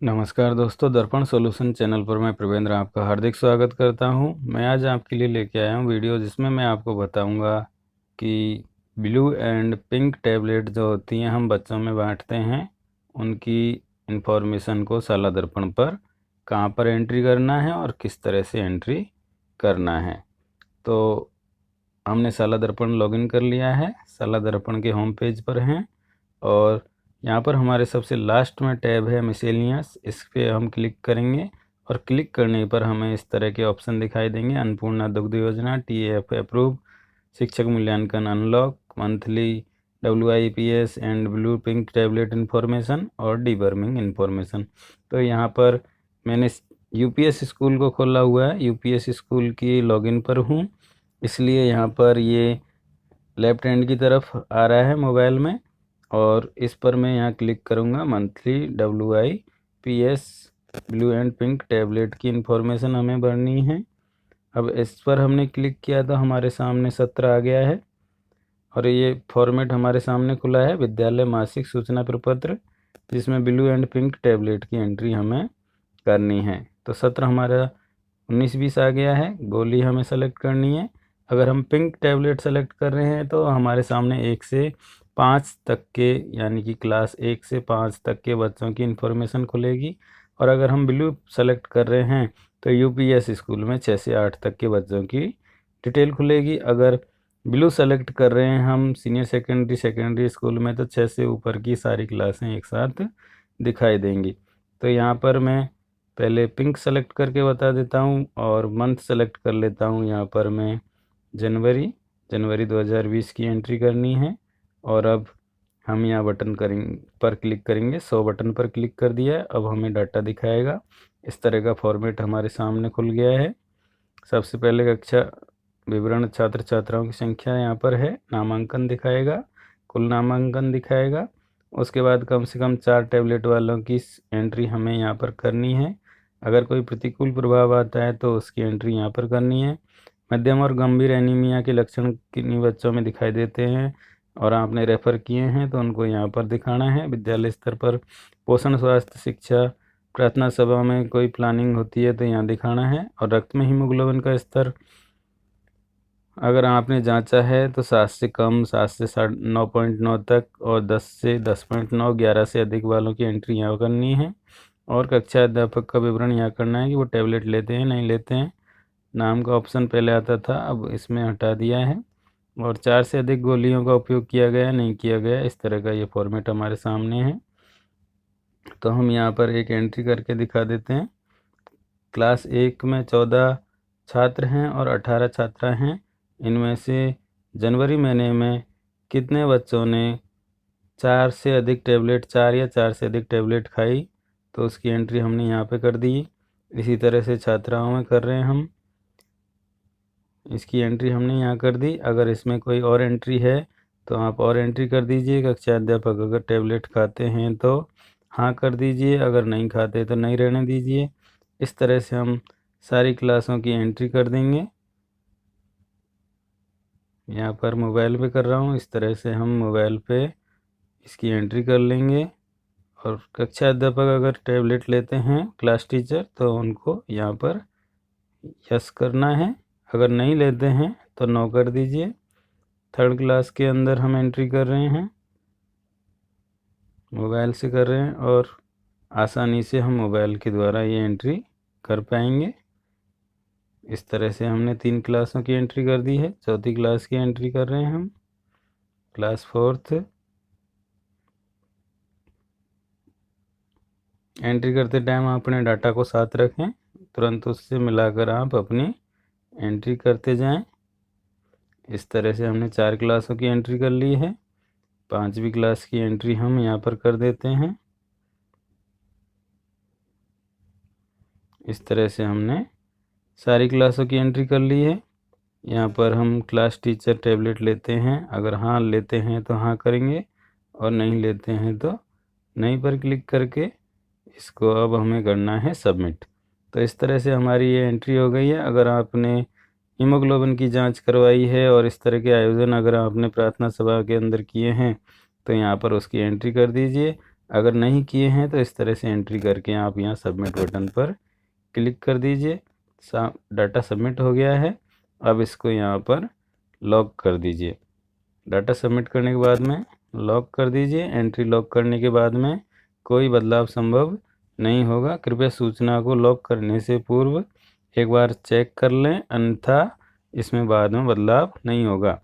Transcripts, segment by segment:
नमस्कार दोस्तों, दर्पण सॉल्यूशन चैनल पर मैं प्रवेंद्र आपका हार्दिक स्वागत करता हूं। मैं आज आपके लिए लेके आया हूं वीडियो जिसमें मैं आपको बताऊंगा कि ब्लू एंड पिंक टैबलेट जो होती हैं हम बच्चों में बांटते हैं, उनकी इन्फॉर्मेशन को साला दर्पण पर कहां पर एंट्री करना है और किस तरह से एंट्री करना है। तो हमने साला दर्पण लॉगिन कर लिया है, साला दर्पण के होम पेज पर हैं और यहाँ पर हमारे सबसे लास्ट में टैब है मिसेलियस। इस पर हम क्लिक करेंगे और क्लिक करने पर हमें इस तरह के ऑप्शन दिखाई देंगे। अन्नपूर्णा दुग्ध योजना, TAF अप्रूव, शिक्षक मूल्यांकन unlock, monthly WIPS and blue pink tablet information और डीवर्मिंग इन्फॉर्मेशन। तो यहाँ पर मैंने UPS स्कूल को खोला हुआ है, UPS स्कूल की लॉगिन पर हूँ, इसलिए यहाँ पर ये लेफ्ट हैंड की तरफ आ रहा है मोबाइल में और इस पर मैं यहाँ क्लिक करूँगा। Monthly WIPS blue and pink tablet की इन्फॉर्मेशन हमें भरनी है। अब इस पर हमने क्लिक किया तो हमारे सामने सत्र आ गया है और ये फॉर्मेट हमारे सामने खुला है, विद्यालय मासिक सूचना प्रपत्र, जिसमें ब्लू एंड पिंक टैबलेट की एंट्री हमें करनी है। तो सत्र हमारा 19-20 आ गया है, गोली हमें सेलेक्ट करनी है। अगर हम पिंक टैबलेट सेलेक्ट कर रहे हैं तो हमारे सामने 1 से 5 तक के, यानी कि क्लास 1 से 5 तक के बच्चों की इन्फॉर्मेशन खुलेगी। और अगर हम ब्लू सेलेक्ट कर रहे हैं तो UPS स्कूल में 6 से 8 तक के बच्चों की डिटेल खुलेगी। अगर ब्लू सेलेक्ट कर रहे हैं हम सीनियर सेकेंडरी स्कूल में तो 6 से ऊपर की सारी क्लासें एक साथ दिखाई देंगी। तो यहाँ पर मैं पहले पिंक सेलेक्ट करके बता देता हूँ और मंथ सेलेक्ट कर लेता हूँ। यहाँ पर मैं जनवरी 2020 की एंट्री करनी है और अब हम यहाँ बटन पर क्लिक करेंगे। 100 बटन पर क्लिक कर दिया है। अब हमें डाटा दिखाएगा। इस तरह का फॉर्मेट हमारे सामने खुल गया है। सबसे पहले कक्षा विवरण, छात्र छात्राओं की संख्या यहाँ पर है, नामांकन दिखाएगा, कुल नामांकन दिखाएगा। उसके बाद कम से कम 4 टैबलेट वालों की एंट्री हमें यहाँ पर करनी है। अगर कोई प्रतिकूल प्रभाव आता है तो उसकी एंट्री यहाँ पर करनी है। मध्यम और गंभीर एनीमिया के लक्षण किन्हीं बच्चों में दिखाई देते हैं और आपने रेफ़र किए हैं तो उनको यहाँ पर दिखाना है। विद्यालय स्तर पर पोषण, स्वास्थ्य, शिक्षा, प्रार्थना सभा में कोई प्लानिंग होती है तो यहाँ दिखाना है। और रक्त में हीमोग्लोबिन का स्तर अगर आपने जांचा है तो 7 से कम, 7 से 9.9 तक और 10 से 10.9, 11 से अधिक वालों की एंट्री यहाँ करनी है। और कक्षा अध्यापक का विवरण यहाँ करना है कि वो टैबलेट लेते हैं नहीं लेते हैं। नाम का ऑप्शन पहले आता था, अब इसमें हटा दिया है। और 4 से अधिक गोलियों का उपयोग किया गया नहीं किया गया, इस तरह का ये फॉर्मेट हमारे सामने है। तो हम यहाँ पर एक एंट्री करके दिखा देते हैं। क्लास 1 में 14 छात्र हैं और 18 छात्रा हैं। इनमें से जनवरी महीने में कितने बच्चों ने 4 से अधिक टैबलेट, 4 या 4 से अधिक टैबलेट खाई, तो उसकी एंट्री हमने यहाँ पे कर दी। इसी तरह से छात्राओं में कर रहे हैं हम, इसकी एंट्री हमने यहाँ कर दी। अगर इसमें कोई और एंट्री है तो आप और एंट्री कर दीजिए। कक्षा अध्यापक अगर टैबलेट खाते हैं तो हाँ कर दीजिए, अगर नहीं खाते तो नहीं रहने दीजिए। इस तरह से हम सारी क्लासों की एंट्री कर देंगे। यहाँ पर मोबाइल पे कर रहा हूँ, इस तरह से हम मोबाइल पे इसकी एंट्री कर लेंगे। और कक्षा अध्यापक अगर टैबलेट लेते हैं, क्लास टीचर, तो उनको यहाँ पर यस करना है। अगर नहीं लेते हैं तो नो कर दीजिए। थर्ड क्लास के अंदर हम एंट्री कर रहे हैं, मोबाइल से कर रहे हैं और आसानी से हम मोबाइल के द्वारा ये एंट्री कर पाएंगे। इस तरह से हमने 3 क्लासों की एंट्री कर दी है। चौथी क्लास की एंट्री कर रहे हैं हम, क्लास 4th। एंट्री करते टाइम अपने डाटा को साथ रखें, तुरंत उससे मिलाकर आप अपनी एंट्री करते जाएं। इस तरह से हमने 4 क्लासों की एंट्री कर ली है। 5वीं क्लास की एंट्री हम यहाँ पर कर देते हैं। इस तरह से हमने सारी क्लासों की एंट्री कर ली है। यहाँ पर हम क्लास टीचर टैबलेट लेते हैं, अगर हाँ लेते हैं तो हाँ करेंगे और नहीं लेते हैं तो नहीं पर क्लिक करके इसको अब हमें करना है सबमिट। तो इस तरह से हमारी ये एंट्री हो गई है। अगर आपने हीमोग्लोबिन की जांच करवाई है और इस तरह के आयोजन अगर आपने प्रार्थना सभा के अंदर किए हैं तो यहाँ पर उसकी एंट्री कर दीजिए। अगर नहीं किए हैं तो इस तरह से एंट्री करके आप यहाँ सबमिट बटन पर क्लिक कर दीजिए। डाटा सबमिट हो गया है। अब इसको यहाँ पर लॉक कर दीजिए। डाटा सबमिट करने के बाद में लॉक कर दीजिए। एंट्री लॉक करने के बाद में कोई बदलाव संभव नहीं होगा। कृपया सूचना को लॉक करने से पूर्व एक बार चेक कर लें, अन्यथा इसमें बाद में बदलाव नहीं होगा।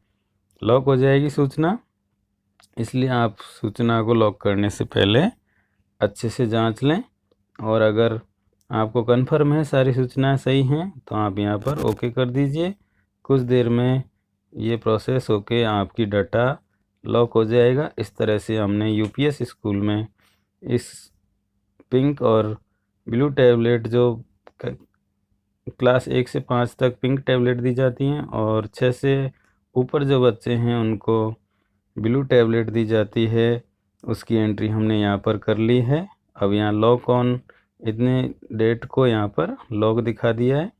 लॉक हो जाएगी सूचना, इसलिए आप सूचना को लॉक करने से पहले अच्छे से जांच लें। और अगर आपको कन्फर्म है सारी सूचनाएं सही हैं तो आप यहाँ पर ओके कर दीजिए। कुछ देर में ये प्रोसेस होके आपकी डाटा लॉक हो जाएगा। इस तरह से हमने यूपीएस स्कूल में इस पिंक और ब्लू टैबलेट जो क्लास 1 से 5 तक पिंक टैबलेट दी जाती हैं और 6 से ऊपर जो बच्चे हैं उनको ब्लू टैबलेट दी जाती है, उसकी एंट्री हमने यहाँ पर कर ली है। अब यहाँ लॉक ऑन इतने डेट को यहाँ पर लॉक दिखा दिया है।